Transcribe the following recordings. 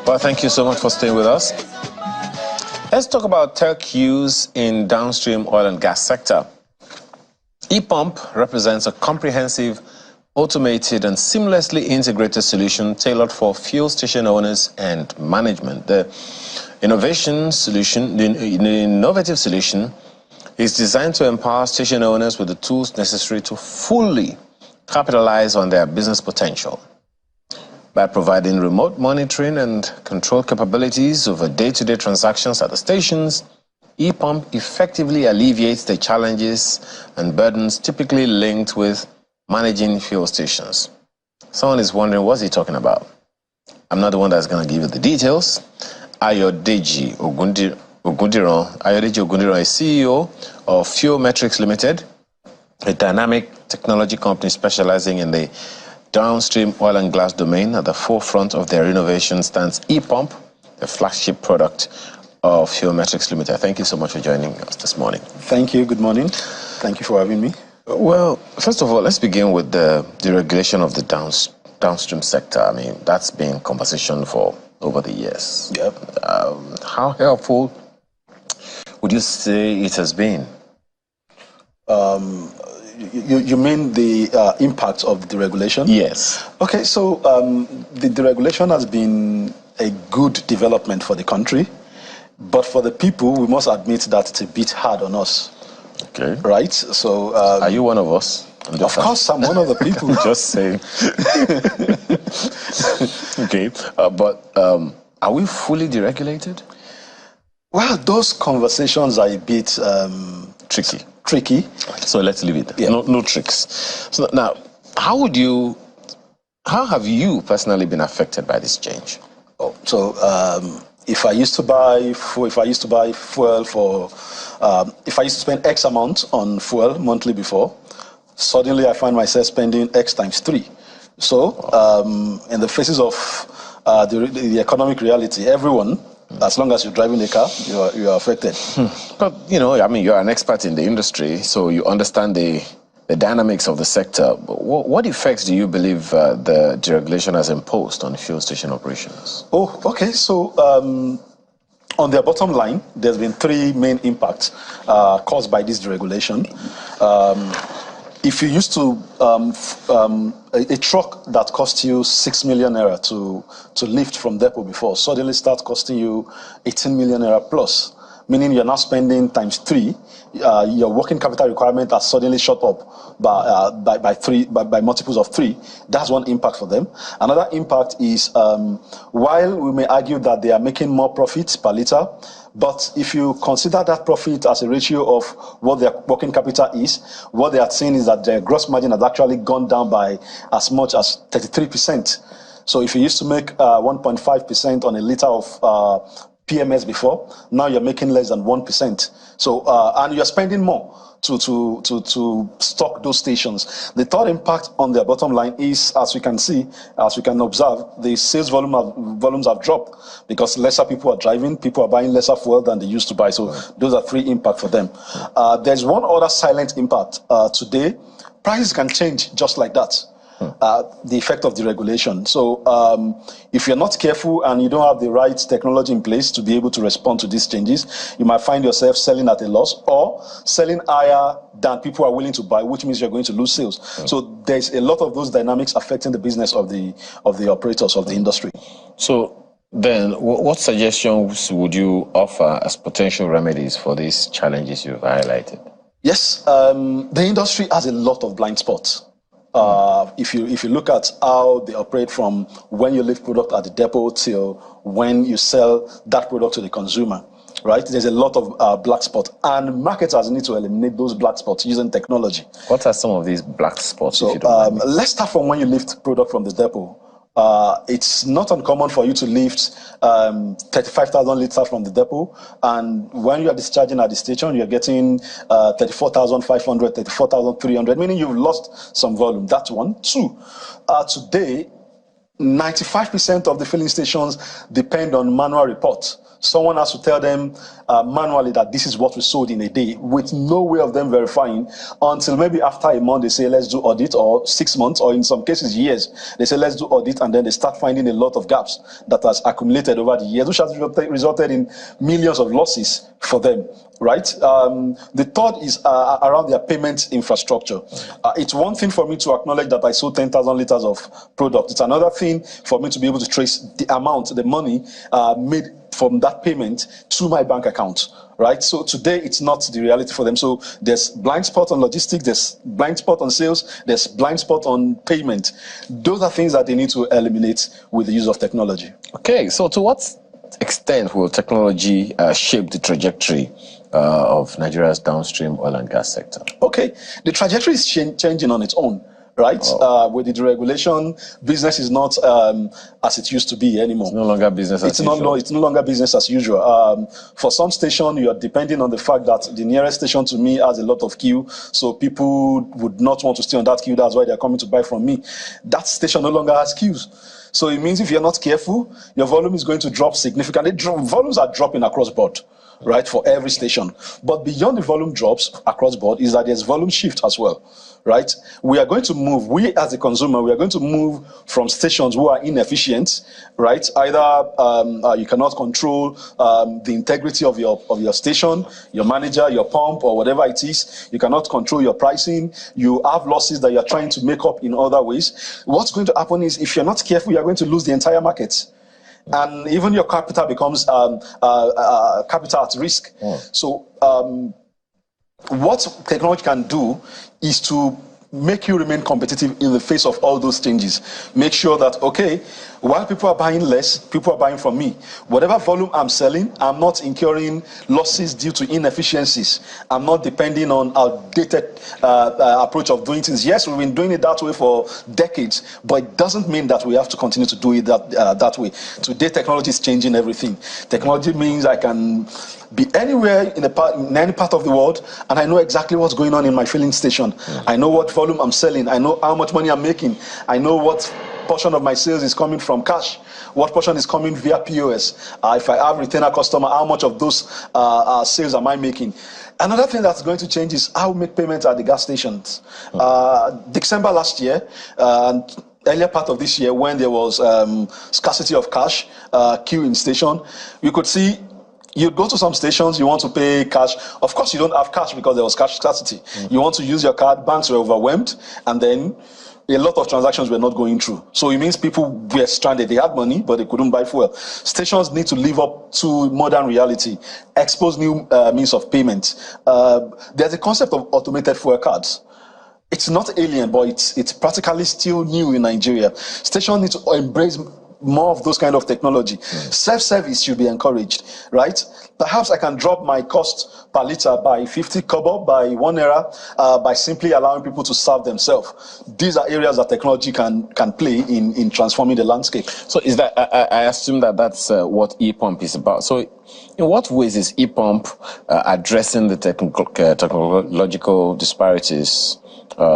Well, thank you so much for staying with us. Let's talk about tech use in downstream oil and gas sector. Epump represents a comprehensive, automated and seamlessly integrated solution tailored for fuel station owners and management. The innovative solution is designed to empower station owners with the tools necessary to fully capitalize on their business potential. By providing remote monitoring and control capabilities over day-to-day transactions at the stations, Epump effectively alleviates the challenges and burdens typically linked with managing fuel stations. Someone is wondering, what's he talking about? I'm not the one that's going to give you the details. Ayodeji Ogundiran is CEO of Fuelmetrics Limited, a dynamic technology company specializing in the downstream oil and gas domain. At the forefront of their innovation stands Epump, the flagship product of Fuelmetrics Limited. Thank you so much for joining us this morning. Thank you. Good morning. Thank you for having me. Well, first of all, let's begin with the regulation of the downstream sector. I mean, that's been conversation for over the years. Yep. How helpful would you say it has been? You mean the impact of the regulation? Yes. Okay, so the regulation has been a good development for the country, but for the people, we must admit that it's a bit hard on us. Okay. Right? So are you one of us? Of course, I'm one of the people. Just saying. Okay, but are we fully deregulated? Well, those conversations are a bit tricky. So let's leave it. Yeah. No tricks. So now, how have you personally been affected by this change? If I used to buy fuel for, if I used to spend X amount on fuel monthly before, suddenly I find myself spending X times 3. So, in the faces of the economic reality, everyone, as long as you're driving a car, you are affected. But, I mean, you're an expert in the industry, so you understand the dynamics of the sector. What effects do you believe the deregulation has imposed on fuel station operations? Oh, okay. So, on their bottom line, there's been 3 main impacts caused by this deregulation. If you used to a truck that cost you 6 million naira to lift from depot before suddenly starts costing you 18 million naira plus, meaning you're now spending times 3. Your working capital requirement has suddenly shot up by multiples of 3. That's one impact for them. Another impact is while we may argue that they are making more profits per liter, but if you consider that profit as a ratio of what their working capital is, what they are saying is that their gross margin has actually gone down by as much as 33%. So if you used to make 1.5% on a liter of PMS before, now you're making less than 1%. So and you're spending more to stock those stations. The third impact on their bottom line is, as we can observe, the sales volumes have dropped because lesser people are driving, people are buying lesser fuel than they used to buy. So those are 3 impacts for them. There's one other silent impact. Today, prices can change just like that. The effect of the regulation. So if you're not careful and you don't have the right technology in place to be able to respond to these changes, you might find yourself selling at a loss or selling higher than people are willing to buy, which means you're going to lose sales. So there's a lot of those dynamics affecting the business of the operators of the industry. So then what suggestions would you offer as potential remedies for these challenges you've highlighted? Yes, the industry has a lot of blind spots. If you look at how they operate from when you leave product at the depot till when you sell that product to the consumer, right? There's a lot of black spots, and marketers need to eliminate those black spots using technology. What are some of these black spots? So let's start from when you lift product from the depot. It's not uncommon for you to lift 35,000 liters from the depot, and when you are discharging at the station, you're getting 34,500, 34,300, meaning you've lost some volume. That's one. 2, today, 95% of the filling stations depend on manual reports. Someone has to tell them manually that this is what we sold in a day, with no way of them verifying, until maybe after a month they say let's do audit, or 6 months, or in some cases years, they say let's do audit, and then they start finding a lot of gaps that has accumulated over the years, which has resulted in millions of losses for them. Right. The third is around their payment infrastructure. It's one thing for me to acknowledge that I sold 10,000 liters of product. It's another thing for me to be able to trace the amount, the money made from that payment to my bank account. Right. So today it's not the reality for them. So there's blind spot on logistics, there's blind spot on sales, there's blind spot on payment. Those are things that they need to eliminate with the use of technology. Okay. So to what extent will technology shape the trajectory of Nigeria's downstream oil and gas sector? Okay, the trajectory is changing on its own, right? With the deregulation, business is not as it used to be anymore. It's no longer business as usual. It's no longer business as usual. For some station, you are depending on the fact that the nearest station to me has a lot of queue, so people would not want to stay on that queue. That's why they're coming to buy from me. That station no longer has queues. So it means if you're not careful, your volume is going to drop significantly. Volumes are dropping across board, right, for every station. But beyond the volume drops across board is that there's volume shift as well, right? We are going to move, we as a consumer, we are going to move from stations who are inefficient, right? Either you cannot control the integrity of your station, your manager, your pump, or whatever it is. You cannot control your pricing. You have losses that you're trying to make up in other ways. What's going to happen is, if you're not careful, you're going to lose the entire market. And even your capital becomes capital at risk. So what technology can do is to make you remain competitive in the face of all those changes. Make sure that, okay, while people are buying less, people are buying from me. Whatever volume I'm selling, I'm not incurring losses due to inefficiencies. I'm not depending on outdated approach of doing things. Yes, we've been doing it that way for decades, but it doesn't mean that we have to continue to do it that way. Today, technology is changing everything. Technology means I can be anywhere in any part of the world, and I know exactly what's going on in my filling station. I know what volume I'm selling. I know how much money I'm making. I know what portion of my sales is coming from cash, what portion is coming via POS. If I have retainer customer, how much of those sales am I making? Another thing that's going to change is how we make payments at the gas stations. December last year, and earlier part of this year, when there was scarcity of cash, queue in station, you could see you go to some stations, you want to pay cash. Of course, you don't have cash because there was cash scarcity. You want to use your card, banks were overwhelmed, and then a lot of transactions were not going through. So it means people were stranded. They had money, but they couldn't buy fuel. Stations need to live up to modern reality, expose new means of payment. There's a concept of automated fuel cards. It's not alien, but it's practically still new in Nigeria. Stations need to embrace more of those kind of technology. Self-service should be encouraged, right? Perhaps I can drop my cost per liter by 50 kobo, by 1 naira, by simply allowing people to serve themselves. These are areas that technology can play in transforming the landscape. So is that, I assume that that's what Epump is about. So in what ways is Epump addressing the technological disparities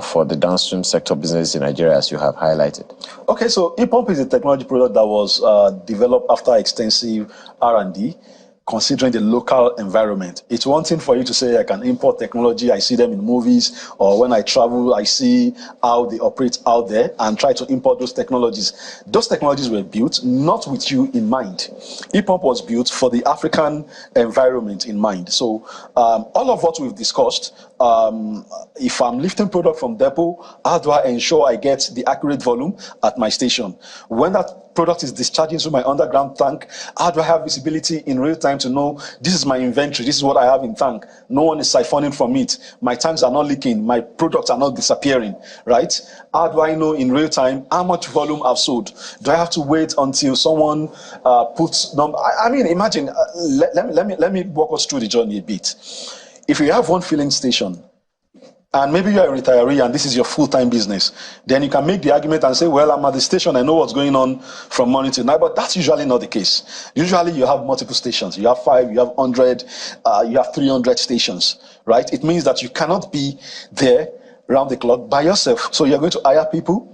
for the downstream sector business in Nigeria, as you have highlighted? Okay, so Epump is a technology product that was developed after extensive R&D, considering the local environment. It's one thing for you to say, I can import technology, I see them in movies, or when I travel, I see how they operate out there, and try to import those technologies. Those technologies were built not with you in mind. Epump was built for the African environment in mind. So all of what we've discussed, if I'm lifting product from depot, how do I ensure I get the accurate volume at my station? When that product is discharging through my underground tank, how do I have visibility in real time to know this is my inventory, this is what I have in tank? No one is siphoning from it. My tanks are not leaking, my products are not disappearing, right? How do I know in real time how much volume I've sold? Do I have to wait until someone puts number? I mean, imagine, let me walk us through the journey a bit. If you have one filling station, and maybe you're a retiree and this is your full-time business, then you can make the argument and say, well, I'm at the station, I know what's going on from morning to night, but that's usually not the case. Usually you have multiple stations. You have 5, you have 100, you have 300 stations, right? It means that you cannot be there round the clock by yourself. So you're going to hire people.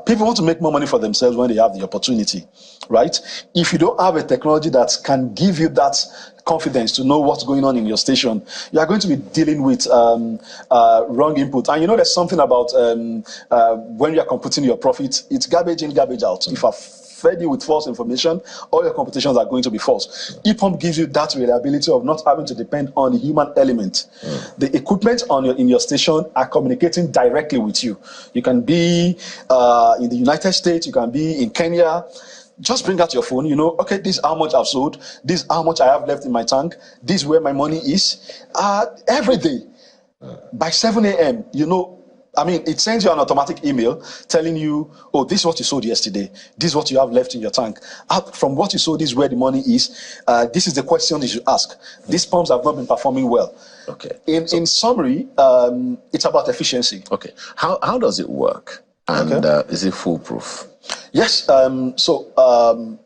People want to make more money for themselves when they have the opportunity, right? If you don't have a technology that can give you that confidence to know what's going on in your station, you are going to be dealing with wrong input. And you know, there's something about when you are computing your profit, it's garbage in, garbage out. If I've fed you with false information, all your computations are going to be false. Epump gives you that reliability of not having to depend on the human element. The equipment in your station are communicating directly with you. You can be in the United States, you can be in Kenya. Just bring out your phone, you know, okay, this is how much I've sold, this is how much I have left in my tank, this is where my money is. Every day, by 7 a.m., you know, I mean, it sends you an automatic email telling you, oh, this is what you sold yesterday, this is what you have left in your tank. From what you sold, this is where the money is, this is the question you should ask. These pumps have not been performing well. Okay. In summary, it's about efficiency. Okay. How does it work? And is it foolproof? Yes. On the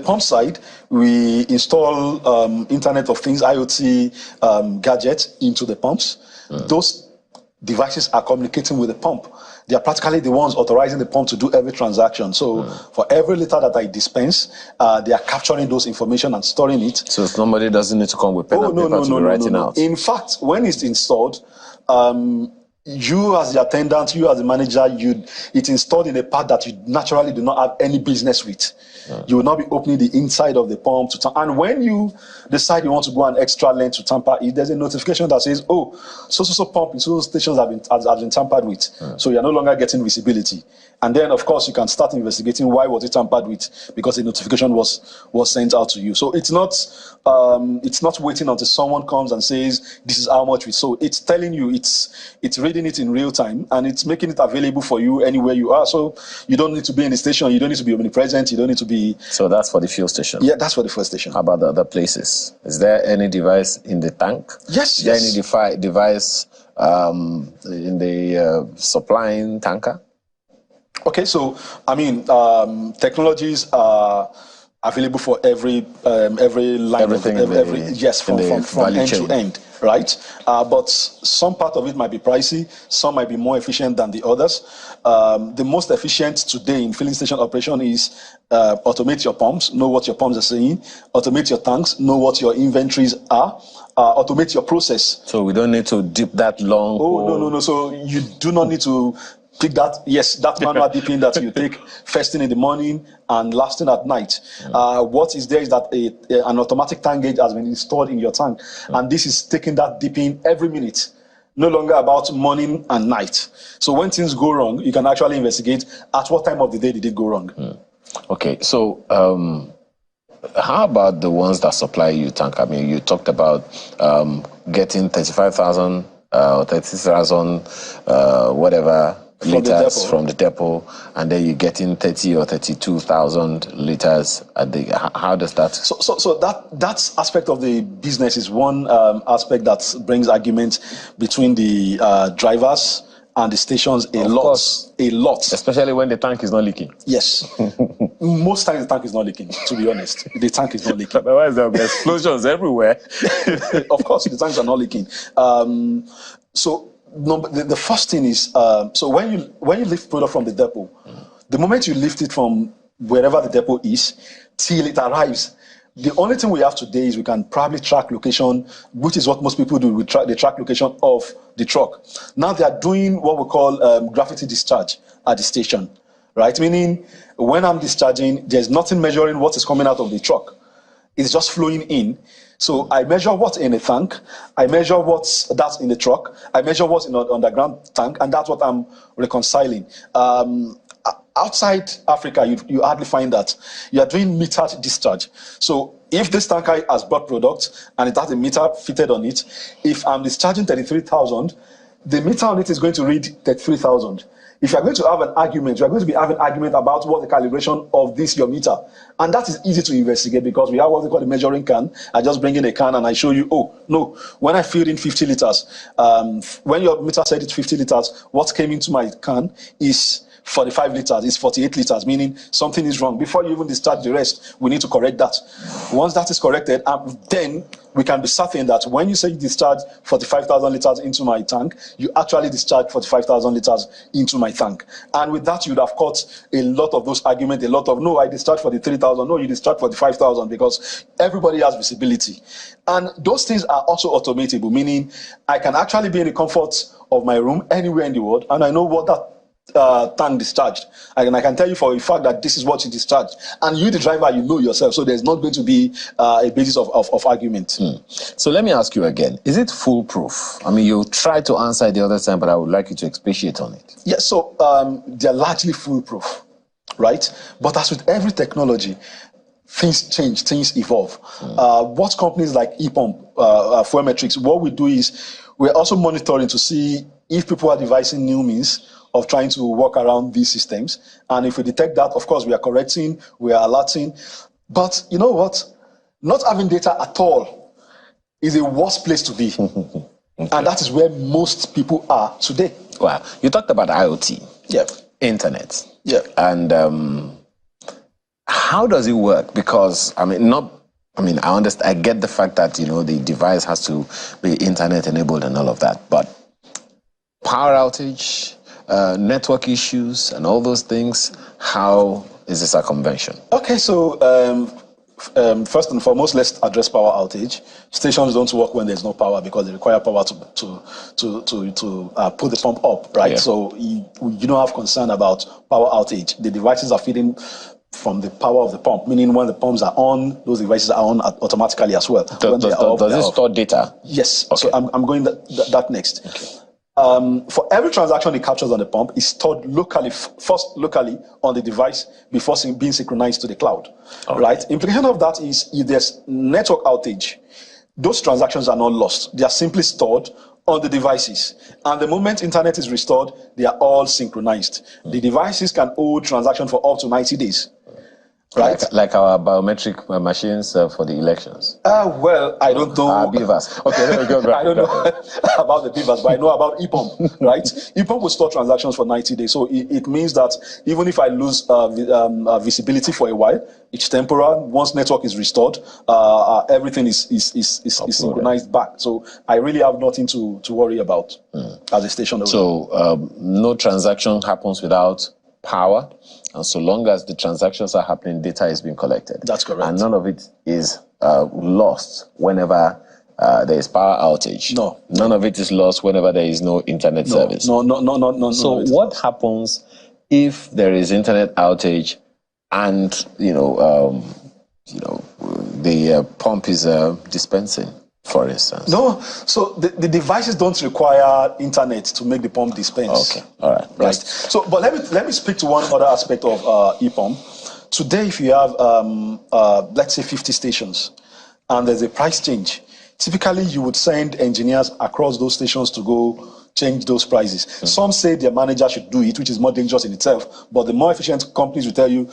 pump side, we install Internet of Things, IoT gadgets into the pumps. Those devices are communicating with the pump. They are practically the ones authorizing the pump to do every transaction. So for every liter that I dispense, they are capturing those information and storing it. So somebody doesn't need to come with pen and paper to be writing out. In fact, when it's installed, you as the attendant, you as the manager, it's installed in a part that you naturally do not have any business with. You will not be opening the inside of the pump and when you decide you want to go an extra length to tamper it, there's a notification that says, oh, so pump in so stations have been tampered with. So you're no longer getting visibility. And then of course you can start investigating why was it tampered with, because the notification was sent out to you. So it's not waiting until someone comes and says this is how much we sold. It's telling you, it's reading it in real time and it's making it available for you anywhere you are. So you don't need to be in the station, you don't need to be omnipresent, you don't need to be. So that's for the fuel station? Yeah, that's for the fuel station. How about the other places? Is there any device in the tank? Yes. Is there any device in the supplying tanker? Okay, so I mean, technologies are available for every line. Everything from end to end, right? But some part of it might be pricey, some might be more efficient than the others. The most efficient today in filling station operation is automate your pumps, know what your pumps are saying, automate your tanks, know what your inventories are, automate your process. So we don't need to dip that long. Oh, no. So you do not need to pick that, that manual dipping that you take first thing in the morning and last thing at night. What is there is that an automatic tank gauge has been installed in your tank, and this is taking that dipping every minute. No longer about morning and night. So when things go wrong, you can actually investigate at what time of the day did it go wrong. Okay, so how about the ones that supply you tank? I mean, you talked about getting 35,000 or 30,000, whatever, liters from the depot, and then you're getting 30 or 32,000 liters a day. How does that? So that aspect of the business is one aspect that brings argument between the drivers and the stations a lot. Especially when the tank is not leaking. Yes. Most times the tank is not leaking, to be honest. The tank is not leaking. Otherwise there will be explosions everywhere. Of course, the tanks are not leaking. The first thing is, so when you lift product from the depot, the moment you lift it from wherever the depot is till it arrives, the only thing we have today is we can probably track location, which is what most people do. They track location of the truck. Now they are doing what we call gravity discharge at the station, right? Meaning when I'm discharging, there's nothing measuring what is coming out of the truck. It's just flowing in. So I measure what's in the tank, I measure that's in the truck, I measure what's in the underground tank, and that's what I'm reconciling. Outside Africa, you hardly find that. You are doing metered discharge. So if this tanker has brought product and it has a meter fitted on it, if I'm discharging 33,000, the meter on it is going to read 33,000. If you're going to have an argument, you're going to be having an argument about what the calibration of this your meter. And that is easy to investigate because we have what we call the measuring can. I just bring in a can and I show you, oh, no, when I filled in 50 liters, when your meter said it's 50 liters, what came into my can is 45 liters, it's 48 liters, meaning something is wrong. Before you even discharge the rest, we need to correct that. Once that is corrected, then we can be certain that when you say you discharge 45,000 liters into my tank, you actually discharge 45,000 liters into my tank. And with that, you'd have caught a lot of those arguments, a lot of, no, I discharge 43,000, no, you discharge 45,000, because everybody has visibility. And those things are also automatable, meaning I can actually be in the comfort of my room anywhere in the world, and I know what that tank discharged. And I can tell you for a fact that this is what you discharged. And you, the driver, you know yourself, so there's not going to be a basis of argument. So let me ask you again, is it foolproof? I mean, you tried to answer it the other time, but I would like you to expatiate on it. Yes, so they're largely foolproof, right? But as with every technology, things change, things evolve. What companies like Epump, Fuelmetrics, what we do is we're also monitoring to see if people are devising new means of trying to work around these systems. And if we detect that, of course, we are correcting, we are alerting. But you know what? Not having data at all is a worse place to be. Okay. And that is where most people are today. Wow. You talked about IoT. Yeah. Internet. Yeah. And how does it work? Because, I understand, I get the fact that, the device has to be internet enabled and all of that, but power outage, network issues and all those things, how is the circumvention? Okay, so first and foremost, let's address power outage. Stations don't work when there's no power because they require power to put the pump up, right? Yeah. So you don't have concern about power outage. The devices are feeding from the power of the pump, meaning when the pumps are on, those devices are on automatically as well. Does it store data? Yes. Okay. So I'm going that next. Okay. For every transaction it captures on the pump, it's stored locally, first locally on the device before being synchronized to the cloud, right? Implication of that is if there's network outage, those transactions are not lost. They are simply stored on the devices. And the moment internet is restored, they are all synchronized. The devices can hold transaction for up to 90 days. Right? Like our biometric machines for the elections. Well, I don't know. Beavers. Okay, go. I don't know about the beavers, but I know about Epump, right? Epump will store transactions for 90 days. So it means that even if I lose visibility for a while, it's temporal. Once network is restored, everything is synchronized back. So I really have nothing to worry about as a station. So no transaction happens without power, and so long as the transactions are happening, data is being collected. That's correct. And none of it is lost whenever there is power outage. No. None of it is lost whenever there is no internet service. No. So what happens if there is internet outage and the pump is dispensing, for instance? No, so the devices don't require internet to make the pump dispense. Okay, all right. Right. So, but let me speak to one other aspect of ePump. Today, if you have, let's say 50 stations, and there's a price change, typically you would send engineers across those stations to go change those prices. Some say their manager should do it, which is more dangerous in itself, but the more efficient companies will tell you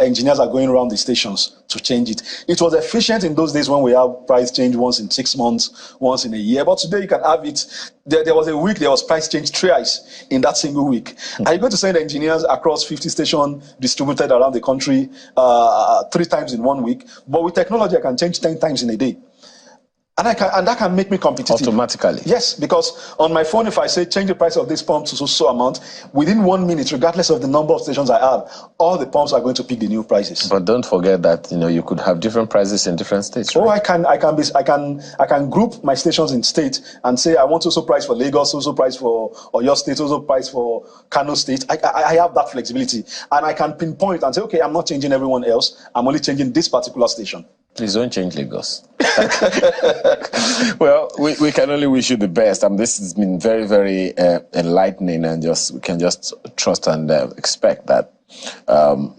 engineers are going around the stations to change it. It was efficient in those days when we have price change once in 6 months, once in a year, but today you can have it. There was a week, there was price change thrice in that single week. Are you going to send engineers across 50 stations distributed around the country 3 times in 1 week? But with technology, I can change 10 times in a day. And that can make me competitive. Automatically? Yes, because on my phone, if I say change the price of this pump to so amount, within 1 minute, regardless of the number of stations I have, all the pumps are going to pick the new prices. But don't forget that you could have different prices in different states. Right? I can group my stations in states and say I want also price for Lagos, also price for Oyo State, also price for Kano State. I have that flexibility, and I can pinpoint and say, okay, I'm not changing everyone else. I'm only changing this particular station. Please don't change Lagos. Well, we can only wish you the best. This has been very, very enlightening, and we can just trust and expect that.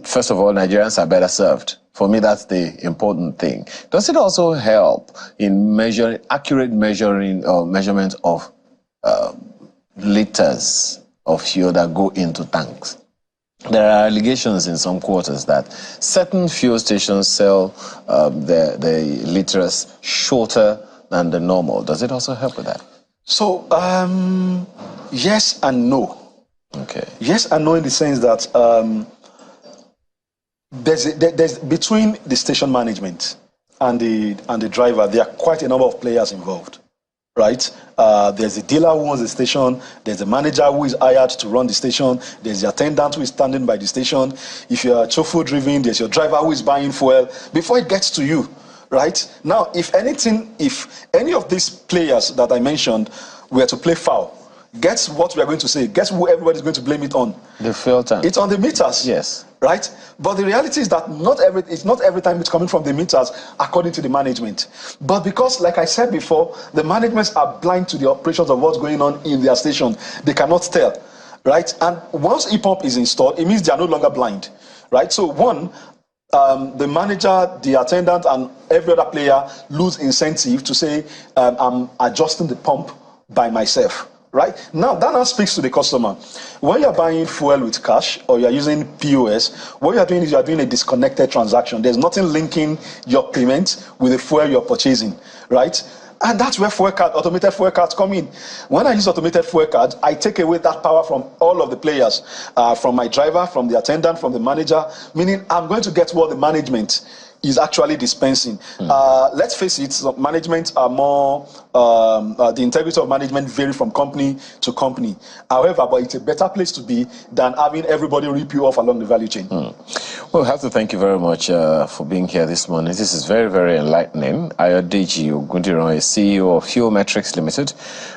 First of all, Nigerians are better served. For me, that's the important thing. Does it also help in accurate measurement of liters of fuel that go into tanks? There are allegations in some quarters that certain fuel stations sell the liters shorter than the normal. Does it also help with that? So, yes and no. Okay. Yes and no in the sense that there's between the station management and the driver, there are quite a number of players involved, right? There's a dealer who owns the station. There's a manager who is hired to run the station. There's the attendant who is standing by the station. If you're chauffeur driven, there's your driver who is buying fuel before it gets to you, right? Now, if any of these players that I mentioned were to play foul, guess what we are going to say? Guess who everybody's going to blame it on? The fuel tank. It's on the meters. Yes. Right? But the reality is that it's not every time it's coming from the meters according to the management. But because, like I said before, the managements are blind to the operations of what's going on in their station, they cannot tell. Right? And once Epump is installed, it means they are no longer blind. Right? So one, the manager, the attendant, and every other player lose incentive to say, I'm adjusting the pump by myself. Right? Now, that now speaks to the customer. When you're buying fuel with cash or you're using POS, what you're doing is you're doing a disconnected transaction. There's nothing linking your payment with the fuel you're purchasing, right? And that's where automated fuel cards come in. When I use automated fuel cards, I take away that power from all of the players, from my driver, from the attendant, from the manager, meaning I'm going to get what the management is actually dispensing. Let's face it, management are more, the integrity of management vary from company to company. However, but it's a better place to be than having everybody rip you off along the value chain. Well, I have to thank you very much for being here this morning. This is very, very enlightening. Ayodeji Ogundiran is CEO of Fuelmetrics Limited,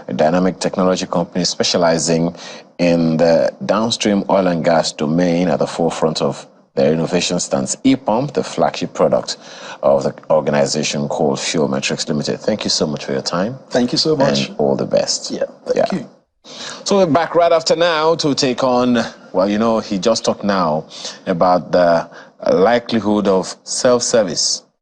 a dynamic technology company specializing in the downstream oil and gas domain. At the forefront of their innovation stands Epump, the flagship product of the organization called Fuelmetrics Limited. Thank you so much for your time. Thank you so much. And all the best. Yeah, thank you. So we're back right after now to take on, well, you know, he just talked now about the likelihood of self-service